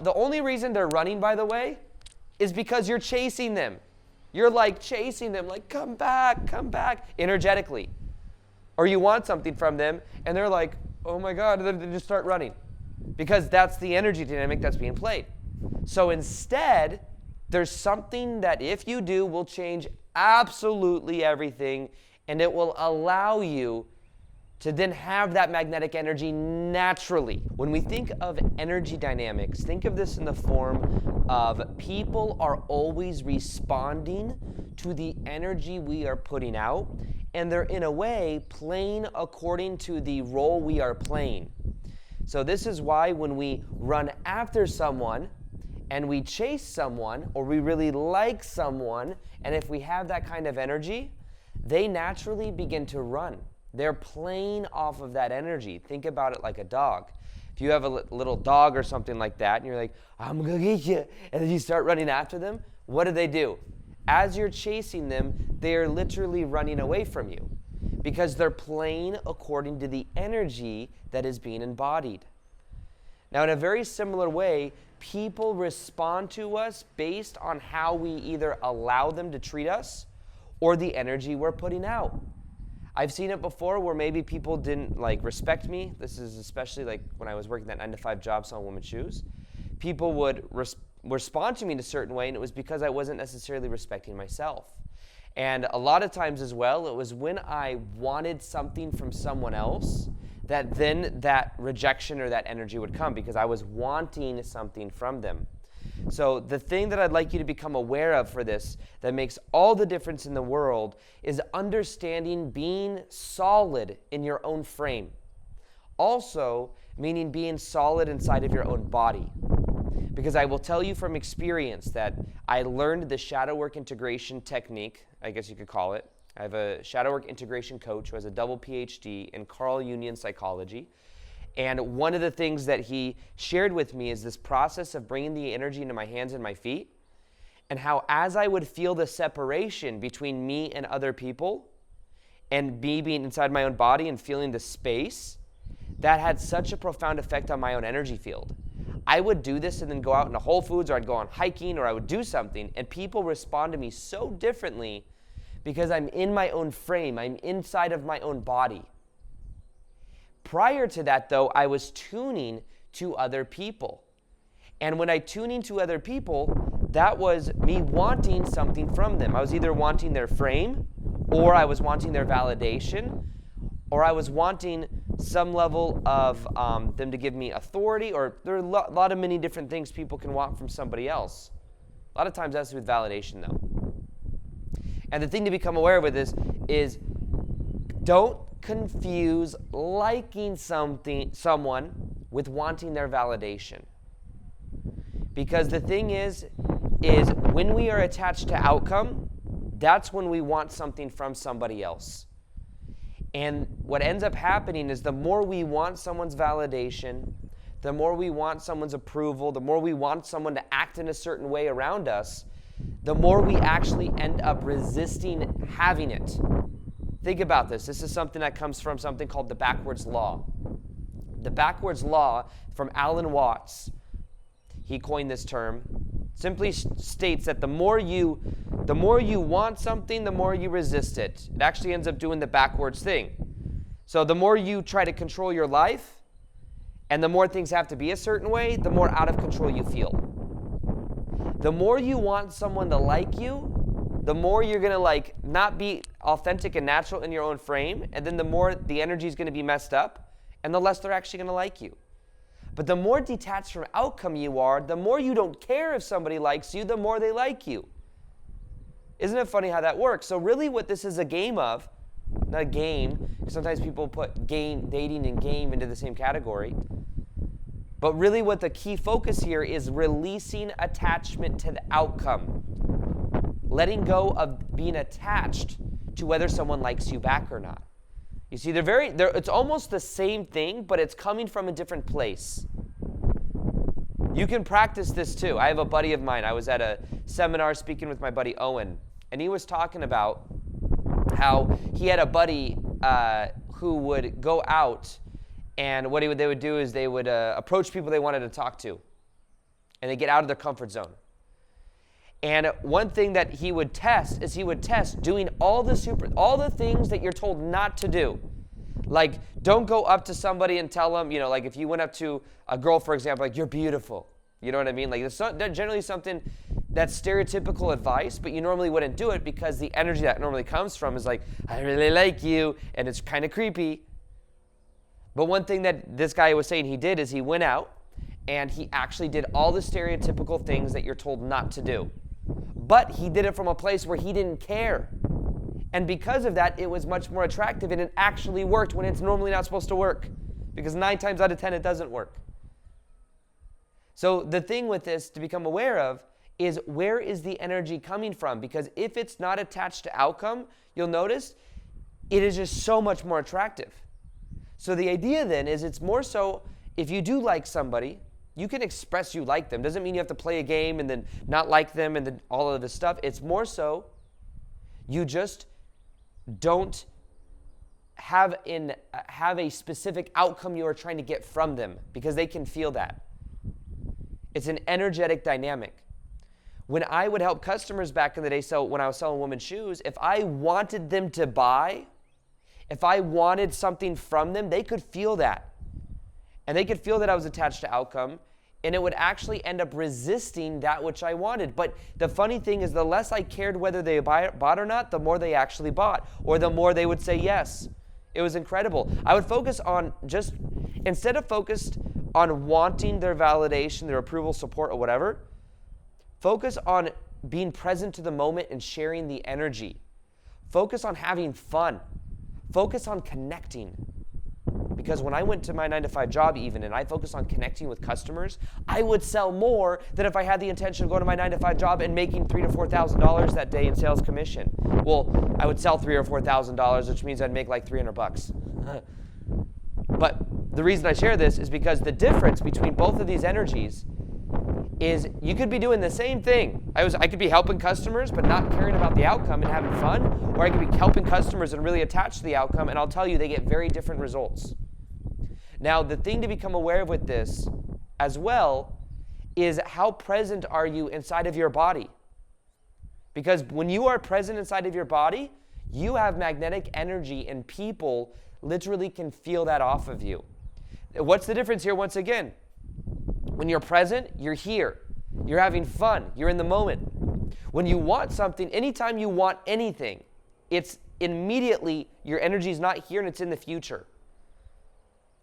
The only reason they're running, by the way, is because you're chasing them. You're like chasing them, like, come back, energetically. Or you want something from them, and they're like, oh my God, and then they just start running. Because that's the energy dynamic that's being played. So instead, there's something that if you do will change absolutely everything, and it will allow you to then have that magnetic energy naturally. When we think of energy dynamics, think of this in the form of people are always responding to the energy we are putting out, and they're in a way playing according to the role we are playing. So this is why when we run after someone and we chase someone, or we really like someone, and if we have that kind of energy, they naturally begin to run. They're playing off of that energy. Think about it like a dog. If you have a little dog or something like that, and you're like, I'm gonna get you, and then you start running after them, what do? As you're chasing them, they're literally running away from you because they're playing according to the energy that is being embodied. Now, in a very similar way, people respond to us based on how we either allow them to treat us or the energy we're putting out. I've seen it before where maybe people didn't respect me. This is especially when I was working that 9-to-5 job selling women's shoes. People would respond to me in a certain way, and it was because I wasn't necessarily respecting myself. And a lot of times as well, it was when I wanted something from someone else that then that rejection or that energy would come because I was wanting something from them. So the thing that I'd like you to become aware of for this that makes all the difference in the world is understanding being solid in your own frame. Also, meaning being solid inside of your own body. Because I will tell you from experience that I learned the shadow work integration technique, I guess you could call it. I have a shadow work integration coach who has a double PhD in Carl Jungian psychology. And one of the things that he shared with me is this process of bringing the energy into my hands and my feet, and how as I would feel the separation between me and other people, and me being inside my own body and feeling the space, that had such a profound effect on my own energy field. I would do this and then go out into Whole Foods, or I'd go on hiking, or I would do something, and people respond to me so differently because I'm in my own frame, I'm inside of my own body. Prior to that, though, I was tuning to other people. And when I tuning to other people, that was me wanting something from them. I was either wanting their frame, or I was wanting their validation, or I was wanting some level of them to give me authority, or there are a lot of many different things people can want from somebody else. A lot of times that's with validation, though. And the thing to become aware with this is don't confuse liking someone with wanting their validation. Because the thing is when we are attached to outcome, that's when we want something from somebody else. And what ends up happening is the more we want someone's validation, the more we want someone's approval, the more we want someone to act in a certain way around us, the more we actually end up resisting having it. Think about this. This is something that comes from something called the backwards law. The backwards law from Alan Watts, he coined this term, simply states that the more you want something, the more you resist it. It actually ends up doing the backwards thing. So the more you try to control your life, and the more things have to be a certain way, the more out of control you feel. The more you want someone to like you, the more you're going to not be authentic and natural in your own frame, and then the more the energy is going to be messed up, and the less they're actually going to like you. But the more detached from outcome you are, the more you don't care if somebody likes you, the more they like you. Isn't it funny how that works? So really what this is a game of, not a game, sometimes people put dating and game into the same category, but really what the key focus here is releasing attachment to the outcome. Letting go of being attached to whether someone likes you back or not. You see, it's almost the same thing, but it's coming from a different place. You can practice this too. I have a buddy of mine. I was at a seminar speaking with my buddy Owen, and he was talking about how he had a buddy who would go out, and what they would do is they would approach people they wanted to talk to. and they get out of their comfort zone. And one thing that he would test is doing all the things that you're told not to do. Like, don't go up to somebody and tell them, like if you went up to a girl, for example, like, you're beautiful. You know what I mean? Like, it's not generally something that's stereotypical advice, but you normally wouldn't do it because the energy that normally comes from is like, I really like you, and it's kind of creepy. But one thing that this guy was saying he did is he went out and he actually did all the stereotypical things that you're told not to do. But he did it from a place where he didn't care. And because of that, it was much more attractive, and it actually worked when it's normally not supposed to work. Because 9 times out of 10, it doesn't work. So the thing with this to become aware of is, where is the energy coming from? Because if it's not attached to outcome, you'll notice it is just so much more attractive. So the idea then is, it's more so, if you do like somebody, you can express you like them. Doesn't mean you have to play a game and then not like them and then all of this stuff. It's more so you just don't have a specific outcome you are trying to get from them, because they can feel that. It's an energetic dynamic. When I would help customers back in the day, so when I was selling women's shoes, if I wanted them to buy, if I wanted something from them, they could feel that. And they could feel that I was attached to outcome, and it would actually end up resisting that which I wanted. But the funny thing is, the less I cared whether they bought or not, the more they actually bought, or the more they would say yes. It was incredible. I would focus on instead of focused on wanting their validation, their approval, support, or whatever, focus on being present to the moment and sharing the energy. Focus on having fun. Focus on connecting. Because when I went to my 9-to-5 job even, and I focused on connecting with customers, I would sell more than if I had the intention of going to my 9-to-5 job and making $3,000 to $4,000 that day in sales commission. Well, I would sell $3,000 or $4,000, which means I'd make like $300. But the reason I share this is because the difference between both of these energies is, you could be doing the same thing. I could be helping customers but not caring about the outcome and having fun, or I could be helping customers and really attached to the outcome, and I'll tell you, they get very different results. Now, the thing to become aware of with this as well is, how present are you inside of your body? Because when you are present inside of your body, you have magnetic energy, and people literally can feel that off of you. What's the difference here once again? When you're present, you're here. You're having fun. You're in the moment. When you want something, anytime you want anything, it's immediately, your energy is not here and it's in the future.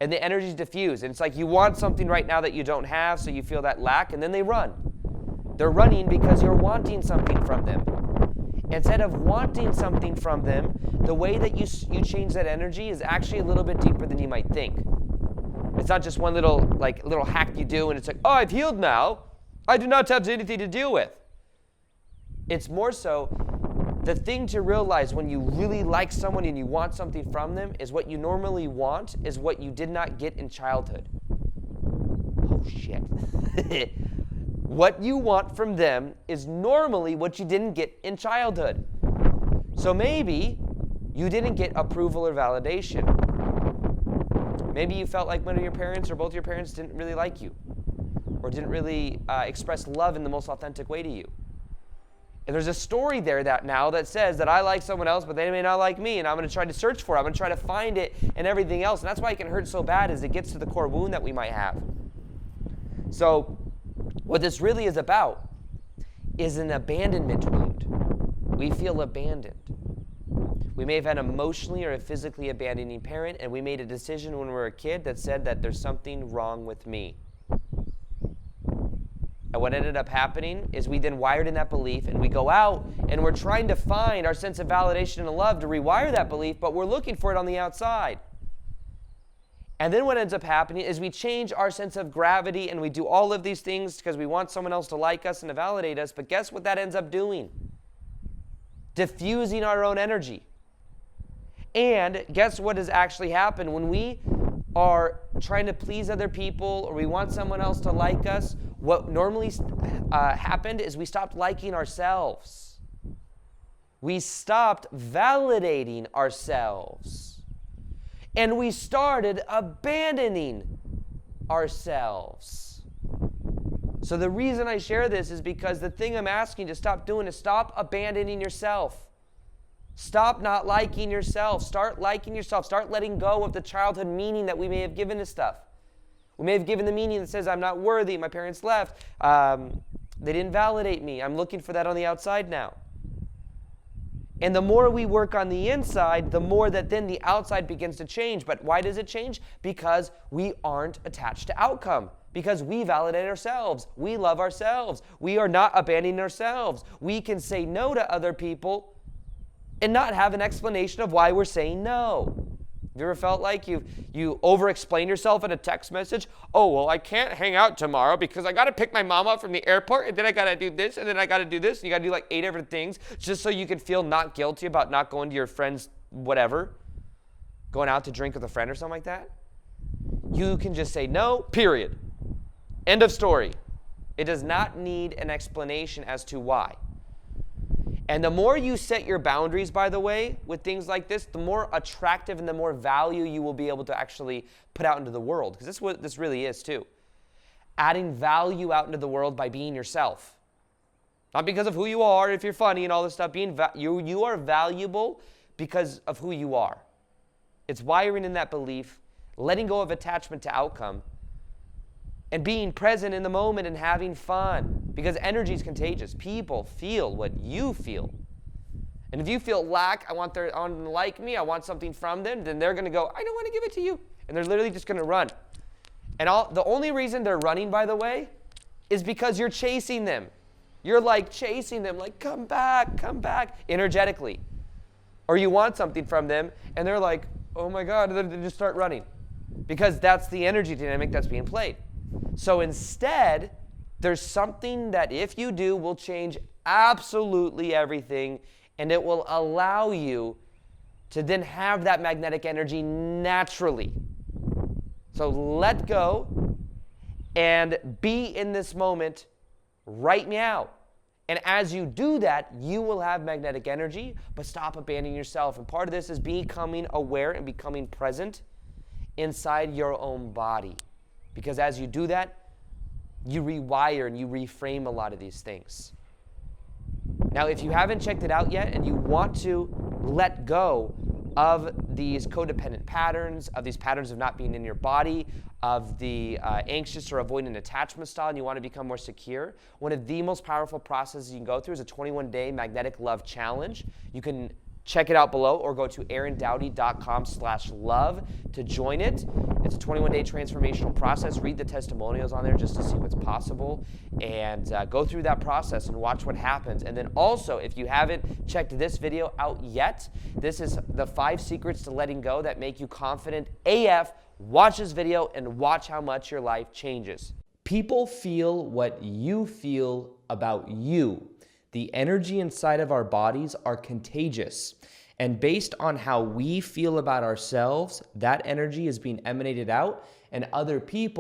And the energy is diffused. And it's like you want something right now that you don't have, so you feel that lack, and then they run. They're running because you're wanting something from them. Instead of wanting something from them, the way that you change that energy is actually a little bit deeper than you might think. It's not just one little hack you do and it's like, oh, I've healed now. I do not have anything to deal with. It's more so, the thing to realize when you really like someone and you want something from them is, what you normally want is what you did not get in childhood. Oh, shit. What you want from them is normally what you didn't get in childhood. So maybe you didn't get approval or validation. Maybe you felt like one of your parents or both your parents didn't really like you, or didn't really express love in the most authentic way to you. And there's a story there that says that I like someone else, but they may not like me, and I'm going to try to search for it. I'm going to try to find it and everything else. And that's why it can hurt so bad, is it gets to the core wound that we might have. So what this really is about is an abandonment wound. We feel abandoned. We may have had emotionally or a physically abandoning parent, and we made a decision when we were a kid that said that there's something wrong with me. And what ended up happening is we then wired in that belief, and we go out and we're trying to find our sense of validation and love to rewire that belief, but we're looking for it on the outside. And then what ends up happening is we change our sense of gravity, and we do all of these things because we want someone else to like us and to validate us, but guess what that ends up doing? Diffusing our own energy. And guess what has actually happened? When we are trying to please other people, or we want someone else to like us, what normally happened is we stopped liking ourselves. We stopped validating ourselves. And we started abandoning ourselves. So the reason I share this is because the thing I'm asking you to stop doing is stop abandoning yourself. Stop not liking yourself. Start liking yourself. Start letting go of the childhood meaning that we may have given to stuff. We may have given the meaning that says, I'm not worthy, my parents left, they didn't validate me, I'm looking for that on the outside now. And the more we work on the inside, the more that then the outside begins to change. But why does it change? Because we aren't attached to outcome. Because we validate ourselves. We love ourselves. We are not abandoning ourselves. We can say no to other people and not have an explanation of why we're saying no. Have you ever felt like you over-explain yourself in a text message? Oh, well, I can't hang out tomorrow because I got to pick my mom up from the airport, and then I got to do this, and then I got to do this, and you got to do like 8 different things just so you can feel not guilty about not going to your friend's whatever, going out to drink with a friend or something like that. You can just say no, period. End of story. It does not need an explanation as to why. And the more you set your boundaries, by the way, with things like this, the more attractive and the more value you will be able to actually put out into the world. Because this is what this really is too. Adding value out into the world by being yourself. Not because of who you are, if you're funny and all this stuff. You are valuable because of who you are. It's wiring in that belief, letting go of attachment to outcome, and being present in the moment and having fun. Because energy is contagious. People feel what you feel. And if you feel lack, I want them to like me, I want something from them, then they're going to go, I don't want to give it to you. And they're literally just going to run. And the only reason they're running, by the way, is because you're chasing them. You're like chasing them, like, come back, energetically. Or you want something from them, and they're like, oh my God, and they just start running. Because that's the energy dynamic that's being played. So instead, there's something that if you do will change absolutely everything, and it will allow you to then have that magnetic energy naturally. So let go and be in this moment right now. And as you do that, you will have magnetic energy, but stop abandoning yourself. And part of this is becoming aware and becoming present inside your own body. Because as you do that, you rewire and you reframe a lot of these things. Now, if you haven't checked it out yet and you want to let go of these codependent patterns, of these patterns of not being in your body, of the anxious or avoidant attachment style, and you want to become more secure, one of the most powerful processes you can go through is a 21-day magnetic love challenge. You can check it out below or go to aarondowdy.com/love to join it. It's a 21-day transformational process. Read the testimonials on there just to see what's possible and go through that process and watch what happens. And then also, if you haven't checked this video out yet, this is the 5 secrets to letting go that make you confident AF. Watch this video and watch how much your life changes. People feel what you feel about you. The energy inside of our bodies are contagious. And based on how we feel about ourselves, that energy is being emanated out, and other people